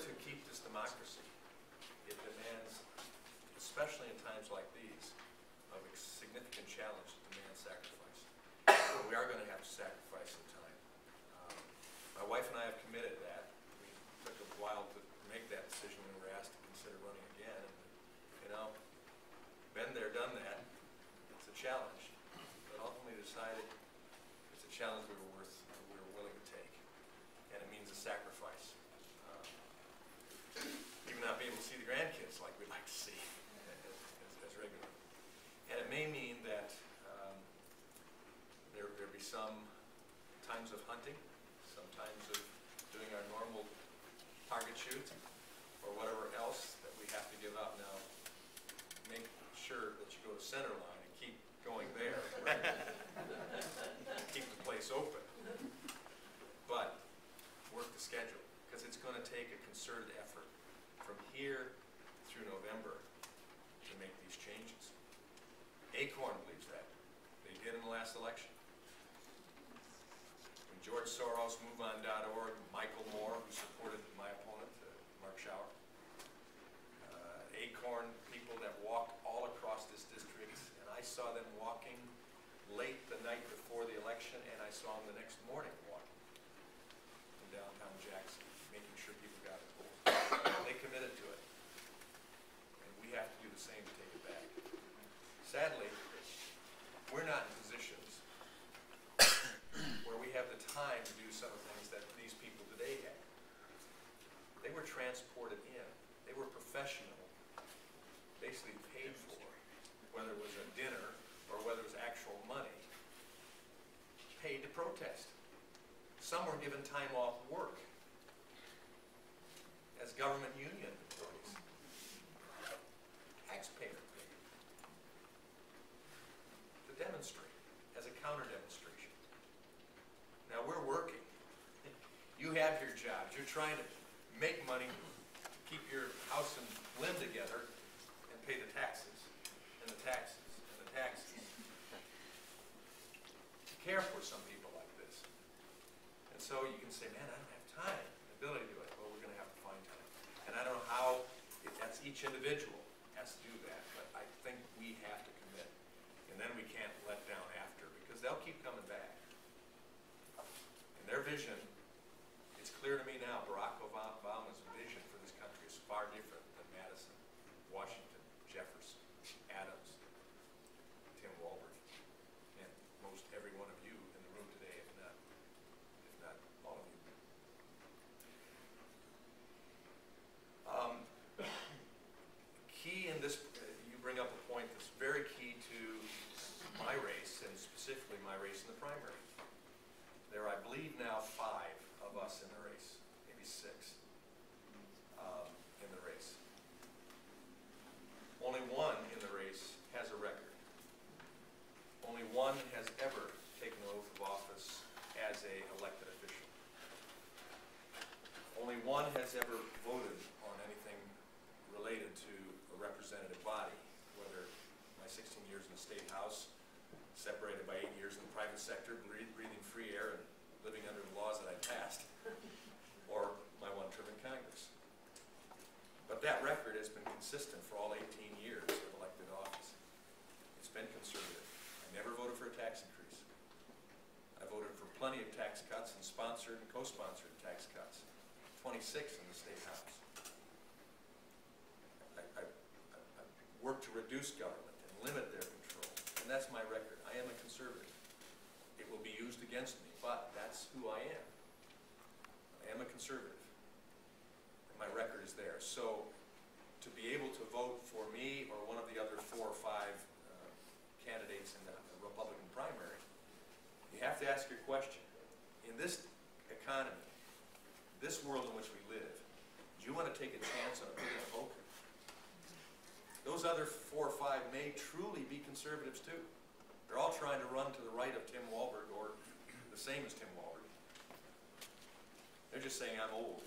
to keep this democracy, it demands, especially in times like these, of a significant challenge that demands sacrifice. So we are going to have to sacrifice some time. My wife and I have committed that. We took a while to make that decision when we were asked to consider running again. And, you know, been there, done that. It's a challenge, but ultimately decided it's a challenge we were willing to take, and it means a sacrifice. Even not being able to see the grandkids like we'd like to see as regularly. And it may mean that there'll be some times of hunting, some times of doing our normal target shoot, or whatever else that we have to give up now. Make sure that you go to center line and keep going there. Keep the place open. But work the schedule, because it's going to take a concerted effort from here through November to make these changes. Acorn believes that. They did in the last election. When George Soros, MoveOn.org, Michael Moore, who supported my opponent, Mark Schauer, Acorn people that walked all across this district, and I saw them walking late the night before the election, and I saw them the next morning walking in downtown Jackson, making sure people got it. They committed to it, and we have to do the same to take it back. Sadly, we're not in positions where we have the time to do some of the things that these people today have. They were transported in. They were professional, basically paid for, whether it was a dinner or whether it was actual money, paid to protest. Some were given time off work as government union employees. Taxpayer paid to demonstrate as a counter-demonstration. Now we're working. You have your jobs. You're trying to make money, keep your house and limb together, and pay the taxes, and the taxes, and the taxes. To care for some people like this. And so you can say, man, I don't have time, ability to do it. Well, we're going to have to find time. And I don't know how, that's each individual has to do that, but I think we have to commit. And then we can't let down after, because they'll keep coming back. And their vision, it's clear to me now, Barack Obama's vision for this country is far different than Madison, Washington, Jefferson, Adams, Tim Walberg, and most every one of you in the room today, if not all of you. Key in this, you bring up a point that's very key to my race, and specifically my race in the primary. There are, I believe now, 5 of us in the race, maybe 6 in the race. Only one in the race has a record. Only one has ever taken an oath of office as an elected official. Only one has ever voted on anything related to a representative body, whether my 16 years in the State House, separated by 8 years in the private sector, breathing free air and living under the laws that I passed, or my 1 term in Congress. But that record has been consistent for all 18 years of elected office. It's been conservative. I never voted for a tax increase. I voted for plenty of tax cuts and sponsored and co-sponsored tax cuts. 26 in the State House. I worked to reduce government and limit their control, and that's my record. I am a conservative. It will be used against me, but that's who I am. I am a conservative, and my record is there. So to be able to vote for me or one of the other 4 or 5 candidates in the Republican primary, you have to ask your question. In this economy, this world in which we live, do you want to take a chance on a pig in a poker? Those other 4 or 5 may truly be conservatives too. They're all trying to run to the right of Tim Walberg or the same as Tim Walberg. They're just saying, I'm old.